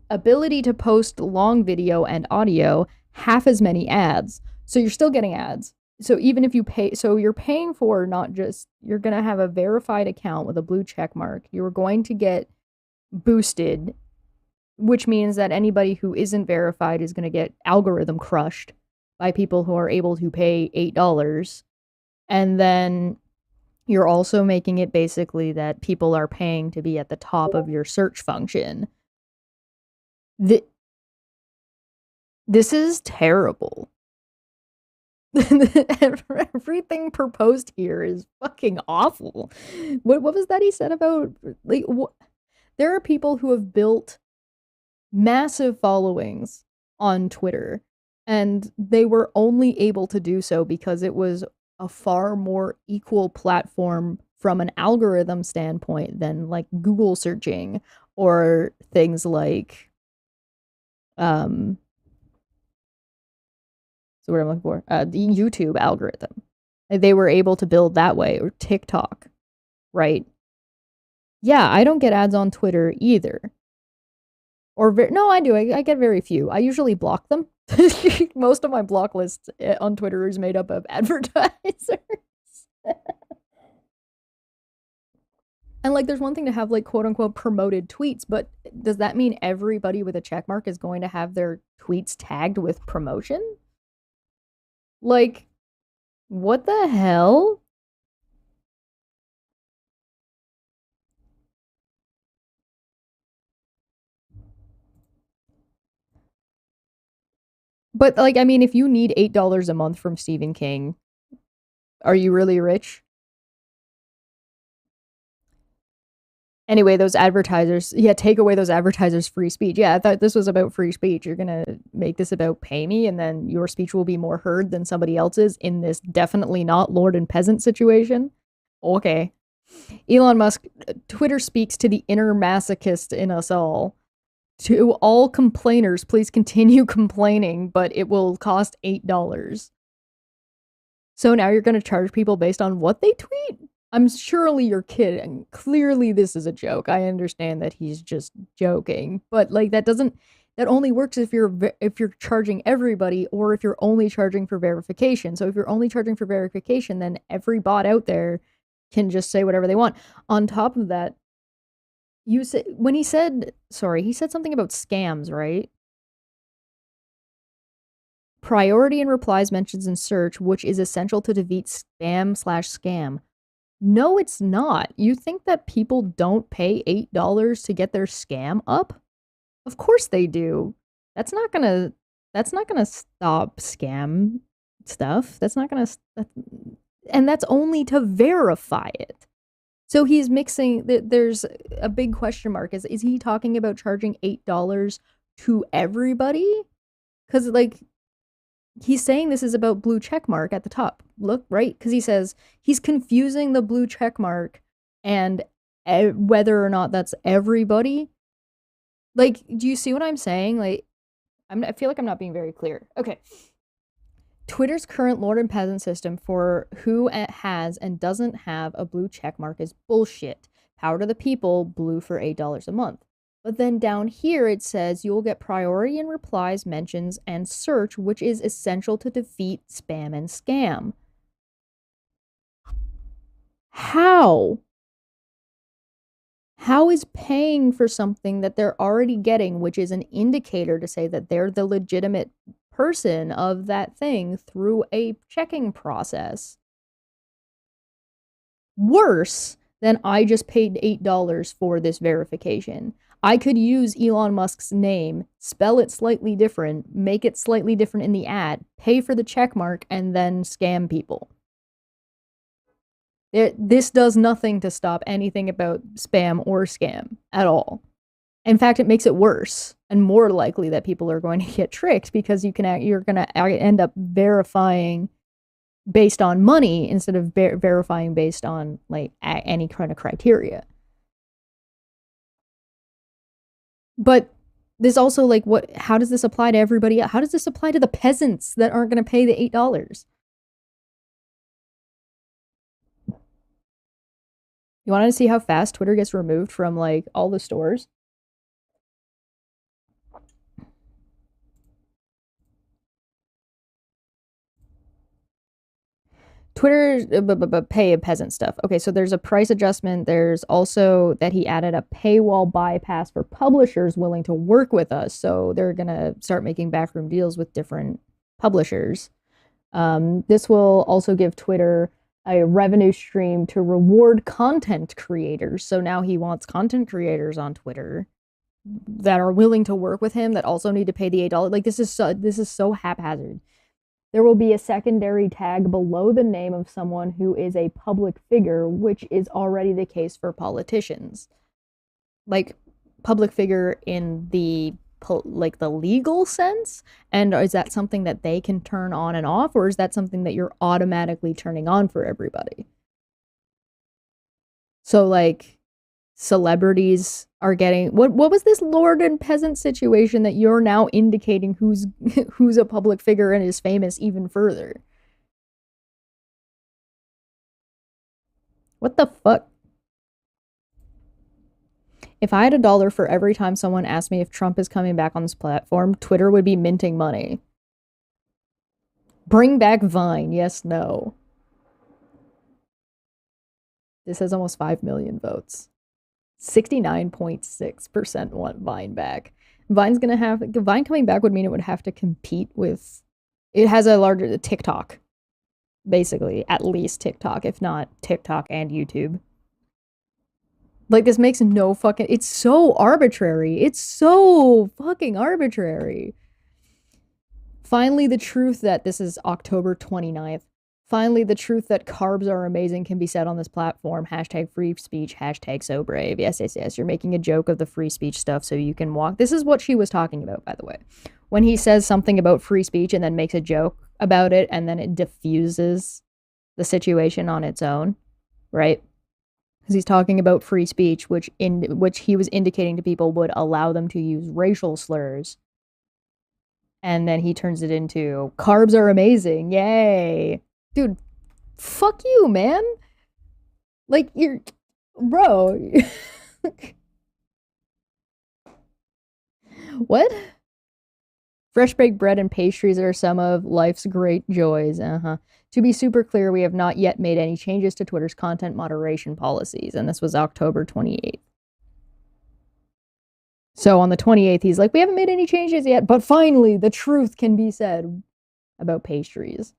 Ability to post long video and audio, half as many ads. So you're still getting ads. So even if you pay, so you're paying for not just, you're going to have a verified account with a blue check mark. You're going to get boosted which means that anybody who isn't verified is going to get algorithm crushed by people who are able to pay $8. And then you're also making it basically that people are paying to be at the top of your search function. This is terrible. Everything proposed here is fucking awful. What was that he said about, like, there are people who have built massive followings on Twitter, and they were only able to do so because it was a far more equal platform from an algorithm standpoint than like Google searching or things like so what I'm looking for, the YouTube algorithm. They were able to build that way, or TikTok, right? Yeah, I don't get ads on Twitter either. Or no, I do. I get very few. I usually block them. Most of my block list on Twitter is made up of advertisers. And like, there's one thing to have like quote unquote promoted tweets, but does that mean everybody with a check mark is going to have their tweets tagged with promotion? Like, what the hell? But like, I mean, if you need $8 a month from Stephen King, are you really rich? Anyway, those advertisers, yeah, take away those advertisers' free speech. Yeah, I thought this was about free speech. You're gonna make this about pay me, and then your speech will be more heard than somebody else's in this definitely not lord and peasant situation. Okay. Elon Musk, Twitter speaks to the inner masochist in us all. To all complainers, please continue complaining, but it will cost $8. So now you're gonna charge people based on what they tweet? I'm surely you're kidding. Clearly this is a joke. I understand that he's just joking, but like that only works if you're charging everybody, or if you're only charging for verification. So if you're only charging for verification, then every bot out there can just say whatever they want. On top of that, he said something about scams, right? Priority in replies mentions in search, which is essential to defeat spam/scam. No, it's not. You think that people don't pay $8 to get their scam up? Of course they do. That's not gonna stop scam stuff. And that's only to verify it. So he's mixing, there's a big question mark. Is he talking about charging $8 to everybody? Because like, he's saying this is about blue check mark at the top. Look, right? Because he says he's confusing the blue check mark and whether or not that's everybody. Like, do you see what I'm saying? Like, I feel like I'm not being very clear. Okay. Twitter's current lord and peasant system for who has and doesn't have a blue check mark is bullshit. Power to the people, blue for $8 a month. But then down here it says you will get priority in replies, mentions, and search, which is essential to defeat spam and scam. How? How is paying for something that they're already getting, which is an indicator to say that they're the legitimate person of that thing through a checking process, worse than I just paid $8 for this verification? I could use Elon Musk's name, spell it slightly different, make it slightly different in the ad, pay for the check mark, and then scam people. This does nothing to stop anything about spam or scam at all. In fact, it makes it worse and more likely that people are going to get tricked, because you're going to end up verifying based on money instead of verifying based on like any kind of criteria. But this also, like, how does this apply to everybody else? How does this apply to the peasants that aren't going to pay the $8? You wanted to see how fast Twitter gets removed from like all the stores? Twitter pay a peasant stuff. Okay, so there's a price adjustment. There's also that he added a paywall bypass for publishers willing to work with us. So they're gonna start making backroom deals with different publishers. This will also give Twitter a revenue stream to reward content creators. So now he wants content creators on Twitter that are willing to work with him that also need to pay the $8. Like this is so haphazard. There will be a secondary tag below the name of someone who is a public figure, which is already the case for politicians. Like public figure in the the legal sense? And is that something that they can turn on and off, or is that something that you're automatically turning on for everybody? So like celebrities are getting what was this lord and peasant situation that you're now indicating who's a public figure and is famous even further? What the fuck? If I had $1 for every time someone asked me if Trump is coming back on this platform, Twitter would be minting money. Bring back Vine, yes, no. This has almost 5 million votes. 69.6% want Vine back. Vine coming back would mean it would have to compete with, it has a larger TikTok, basically, at least TikTok, if not TikTok and YouTube. Like, this makes no fucking, it's so arbitrary. It's so fucking arbitrary. Finally, the truth that this is October 29th. Finally, the truth that carbs are amazing can be said on this platform. Hashtag free speech. Hashtag so brave. Yes, yes, yes. You're making a joke of the free speech stuff so you can walk. This is what she was talking about, by the way. When he says something about free speech and then makes a joke about it and then it diffuses the situation on its own, right? Because he's talking about free speech, which he was indicating to people would allow them to use racial slurs. And then he turns it into, carbs are amazing. Yay. Dude, fuck you, man. Like, you're... Bro. What? Fresh baked bread and pastries are some of life's great joys. To be super clear, we have not yet made any changes to Twitter's content moderation policies. And this was October 28th. So on the 28th, he's like, we haven't made any changes yet, but finally the truth can be said about pastries.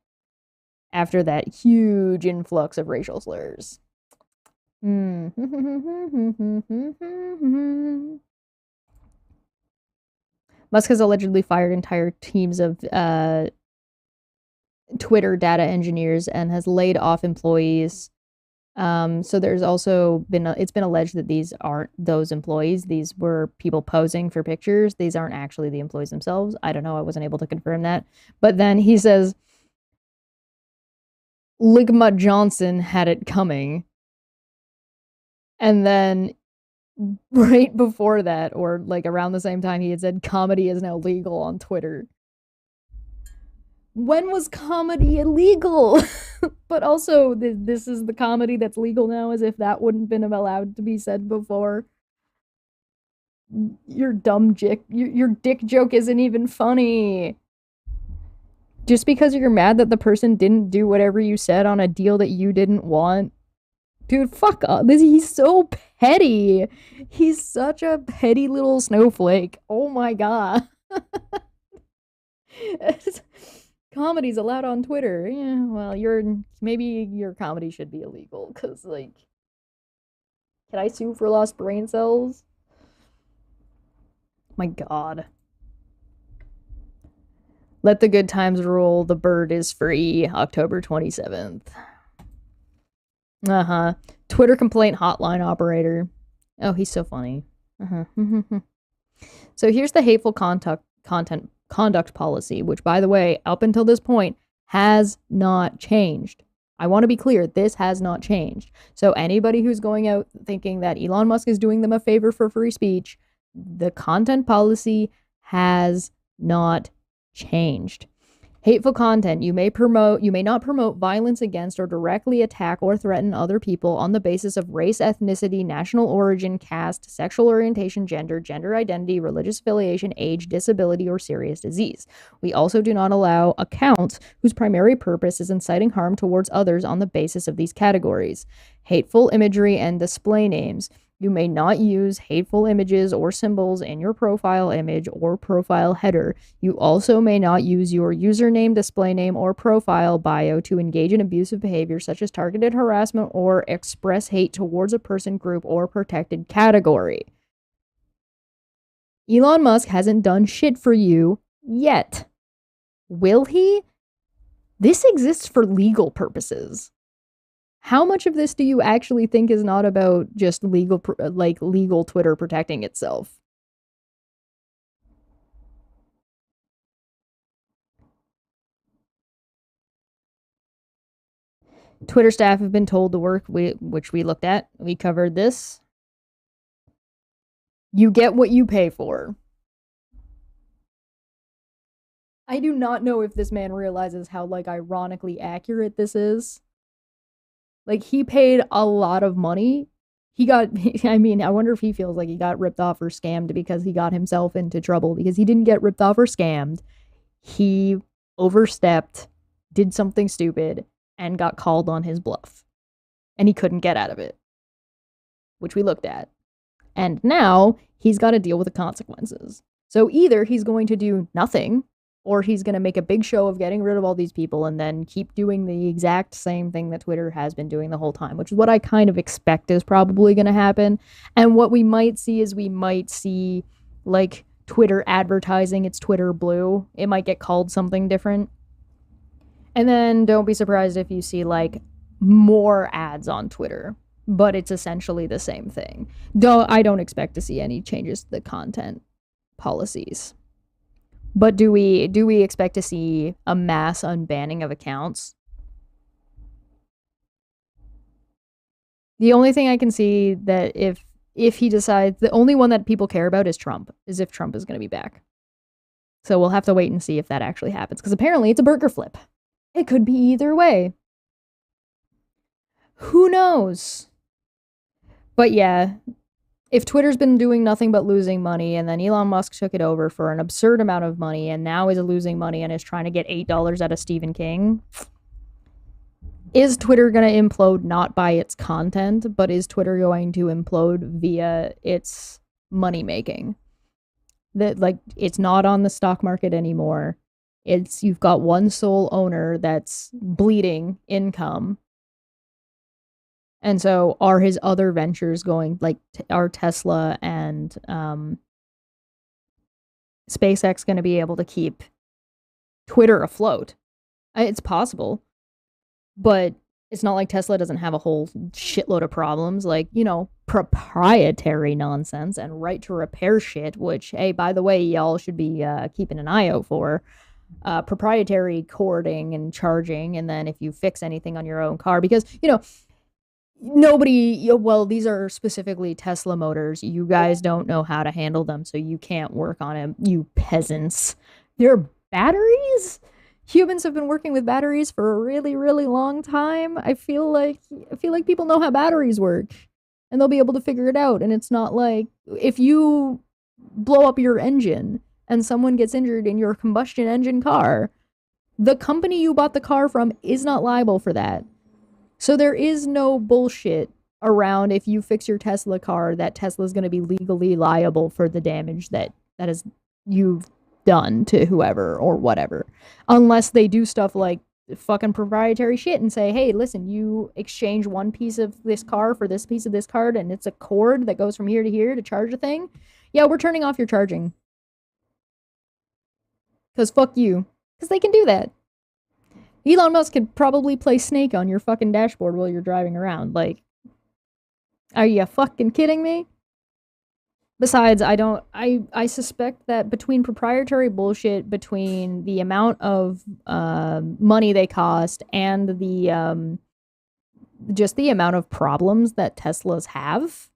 After that huge influx of racial slurs. Musk has allegedly fired entire teams of Twitter data engineers and has laid off employees. So there's also been, it's been alleged that these aren't those employees. These were people posing for pictures. These aren't actually the employees themselves. I don't know. I wasn't able to confirm that. But then he says, Ligma Johnson had it coming. And then right before that, or like around the same time, he had said comedy is now legal on Twitter. When was comedy illegal? But also, this is the comedy that's legal now, as if that wouldn't been allowed to be said before. Your dumb dick, your dick joke isn't even funny. Just because you're mad that the person didn't do whatever you said on a deal that you didn't want. Dude, fuck up. He's so petty. He's such a petty little snowflake. Oh my god. Comedy's allowed on Twitter. Yeah, well, maybe your comedy should be illegal, because, like, can I sue for lost brain cells? My god. Let the good times roll. The bird is free. October 27th. Twitter complaint hotline operator. Oh, he's so funny. So here's the hateful conduct policy, which, by the way, up until this point, has not changed. I want to be clear, this has not changed. So anybody who's going out thinking that Elon Musk is doing them a favor for free speech, the content policy has not changed. Hateful content. You may not promote violence against or directly attack or threaten other people on the basis of race, ethnicity, national origin, caste, sexual orientation, gender, gender identity, religious affiliation, age, disability, or serious disease. We also do not allow accounts whose primary purpose is inciting harm towards others on the basis of these categories. Hateful imagery and display names. You may not use hateful images or symbols in your profile image or profile header. You also may not use your username, display name, or profile bio to engage in abusive behavior such as targeted harassment or express hate towards a person, group, or protected category. Elon Musk hasn't done shit for you yet. Will he? This exists for legal purposes. How much of this do you actually think is not about just legal Twitter protecting itself? Twitter staff have been told to work, which we looked at. We covered this. You get what you pay for. I do not know if this man realizes how, ironically accurate this is. He paid a lot of money. I wonder if he feels like he got ripped off or scammed because he got himself into trouble, because he didn't get ripped off or scammed. He overstepped, did something stupid, and got called on his bluff. And he couldn't get out of it, which we looked at. And now he's got to deal with the consequences. So either he's going to do nothing, or he's going to make a big show of getting rid of all these people and then keep doing the exact same thing that Twitter has been doing the whole time, which is what I kind of expect is probably going to happen. And what we might see is Twitter advertising its Twitter Blue. It might get called something different. And then don't be surprised if you see more ads on Twitter, but it's essentially the same thing. I don't expect to see any changes to the content policies. But do we expect to see a mass unbanning of accounts? The only thing I can see that if he decides, the only one that people care about is Trump, is if Trump is going to be back. So we'll have to wait and see if that actually happens, because apparently it's a burger flip. It could be either way. Who knows? But yeah, if Twitter's been doing nothing but losing money, and then Elon Musk took it over for an absurd amount of money, and now is losing money and is trying to get $8 out of Stephen King, is Twitter going to implode not by its content, but is Twitter going to implode via its money making? That it's not on the stock market anymore. You've got one sole owner that's bleeding income. And so are his other ventures going, are Tesla and SpaceX going to be able to keep Twitter afloat? It's possible. But it's not like Tesla doesn't have a whole shitload of problems, proprietary nonsense and right to repair shit, which, hey, by the way, y'all should be keeping an eye out for. Proprietary cording and charging, and then if you fix anything on your own car, because, these are specifically Tesla motors. You guys don't know how to handle them, so you can't work on them, you peasants. They're batteries? Humans have been working with batteries for a really, really long time. I feel like people know how batteries work, and they'll be able to figure it out. And it's not like if you blow up your engine and someone gets injured in your combustion engine car, the company you bought the car from is not liable for that. So there is no bullshit around if you fix your Tesla car that Tesla's going to be legally liable for the damage that is you've done to whoever or whatever. Unless they do stuff like fucking proprietary shit and say, hey, listen, you exchange one piece of this car for this piece of this card, and it's a cord that goes from here to here to charge a thing. Yeah, we're turning off your charging. Because fuck you. Because they can do that. Elon Musk could probably play Snake on your fucking dashboard while you're driving around. Are you fucking kidding me? Besides, I suspect that between proprietary bullshit, between the amount of money they cost and the just the amount of problems that Teslas have,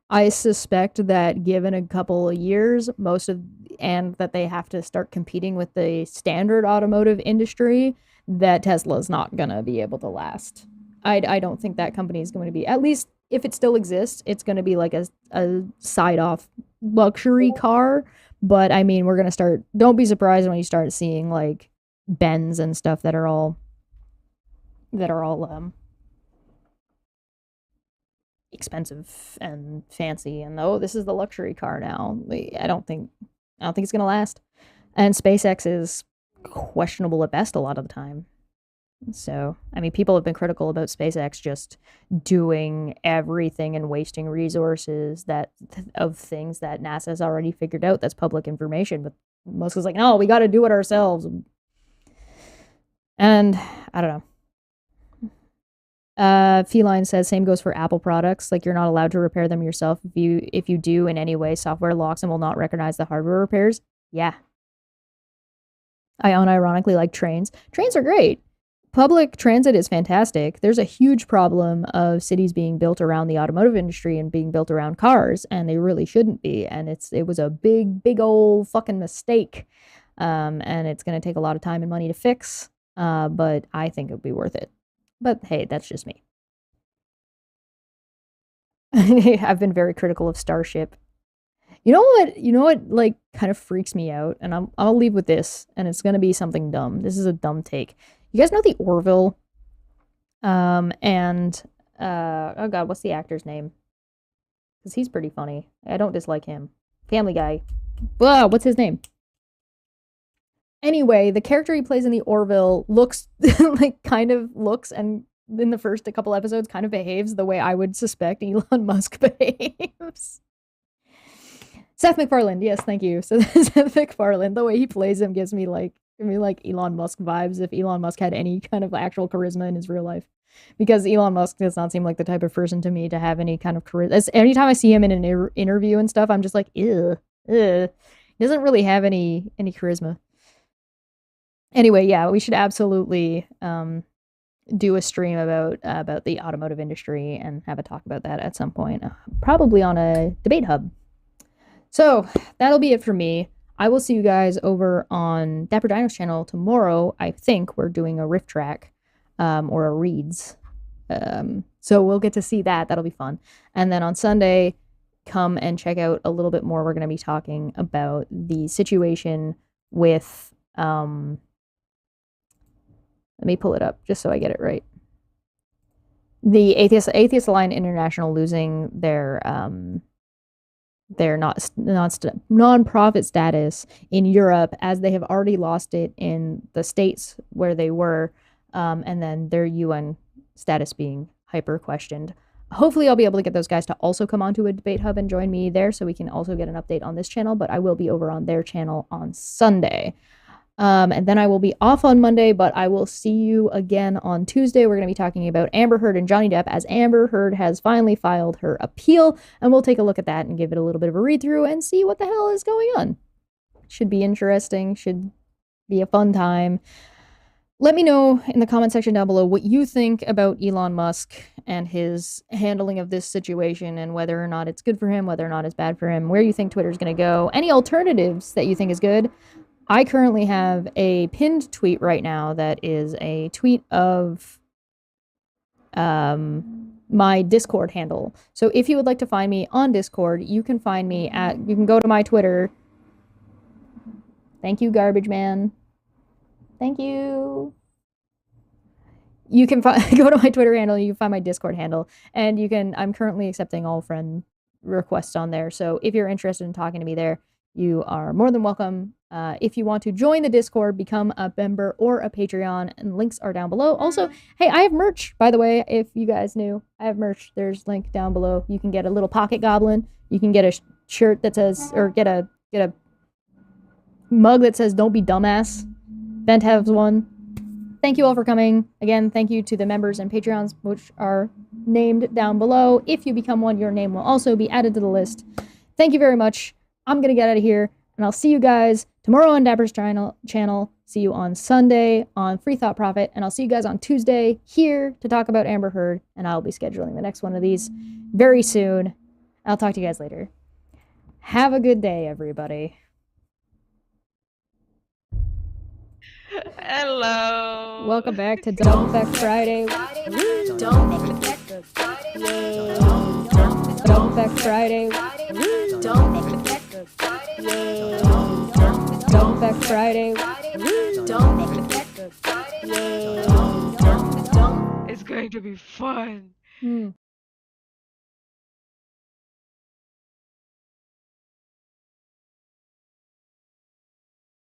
I suspect that given a couple of years, and that they have to start competing with the standard automotive industry, that Tesla's not gonna be able to last. I don't think that company is going to be, at least if it still exists, it's going to be like a side off luxury car. But I mean, we're gonna start. Don't be surprised when you start seeing like Benz and stuff that are all expensive and fancy, and oh, this is the luxury car now. I don't think it's gonna last. And SpaceX is questionable at best a lot of the time. So, I mean, people have been critical about SpaceX just doing everything and wasting resources of things that NASA's already figured out. That's public information. But Musk was like, no, we got to do it ourselves. And I don't know. Feline says same goes for Apple products. Like, you're not allowed to repair them yourself. If you do in any way, software locks and will not recognize the hardware repairs. Yeah. I unironically like trains. Trains are great. Public transit is fantastic. There's a huge problem of cities being built around the automotive industry and being built around cars, and they really shouldn't be. And it was a big old fucking mistake. And it's going to take a lot of time and money to fix. But I think it would be worth it. But hey, that's just me. I've been very critical of Starship. You know what like kind of freaks me out, and I'll leave with this, and it's gonna be something dumb. This is a dumb take. You guys know the Orville? Oh god, what's the actor's name? Because he's pretty funny. I don't dislike him. Family Guy. Whoa, what's his name? Anyway, the character he plays in the Orville looks and in the first couple episodes kind of behaves the way I would suspect Elon Musk behaves. Seth MacFarlane, yes, thank you. So Seth MacFarlane, the way he plays him gives me like Elon Musk vibes if Elon Musk had any kind of actual charisma in his real life. Because Elon Musk does not seem like the type of person to me to have any kind of charisma. Anytime I see him in an interview and stuff, I'm just like, ew. He doesn't really have any charisma. Anyway, yeah, we should absolutely do a stream about the automotive industry and have a talk about that at some point. Probably on a debate hub. So that'll be it for me. I will see you guys over on Dapper Dino's channel tomorrow. I think we're doing a riff track or a reads. So we'll get to see that. That'll be fun. And then on Sunday, come and check out a little bit more. We're going to be talking about the situation with... let me pull it up just so I get it right. The Atheist Alliance International losing their non-profit status in Europe, as they have already lost it in the States where they were, and then their UN status being hyper questioned. Hopefully I'll be able to get those guys to also come onto a debate hub and join me there so we can also get an update on this channel, but I will be over on their channel on Sunday. And then I will be off on Monday, but I will see you again on Tuesday. We're going to be talking about Amber Heard and Johnny Depp, as Amber Heard has finally filed her appeal, and we'll take a look at that and give it a little bit of a read-through and see what the hell is going on. Should be interesting, should be a fun time. Let me know in the comment section down below what you think about Elon Musk and his handling of this situation, and whether or not it's good for him, whether or not it's bad for him, where you think Twitter's going to go, any alternatives that you think is good. I currently have a pinned tweet right now that is a tweet of my Discord handle. So if you would like to find me on Discord, you can find me you can go to my Twitter. Thank you, Garbage Man. Thank you. You can go to my Twitter handle, you can find my Discord handle, and I'm currently accepting all friend requests on there. So if you're interested in talking to me there, you are more than welcome. If you want to join the Discord, become a member or a Patreon, and links are down below. Also, hey, I have merch, by the way, if you guys knew. I have merch. There's link down below. You can get a little pocket goblin. You can get a shirt that says, or get a mug that says, "Don't be dumbass." Vent has one. Thank you all for coming. Again, thank you to the members and Patreons, which are named down below. If you become one, your name will also be added to the list. Thank you very much. I'm going to get out of here, and I'll see you guys tomorrow on Dapper's channel. See you on Sunday on Free Thought Profit, and I'll see you guys on Tuesday here to talk about Amber Heard, and I'll be scheduling the next one of these very soon. I'll talk to you guys later. Have a good day, everybody. Hello. Welcome back to Don't Fekk Friday. Don't Fekk Friday. Don't Fekk Friday. Don't Fekk Friday. Don't Fekk Friday. Don't Fekk Friday. It's going to be fun.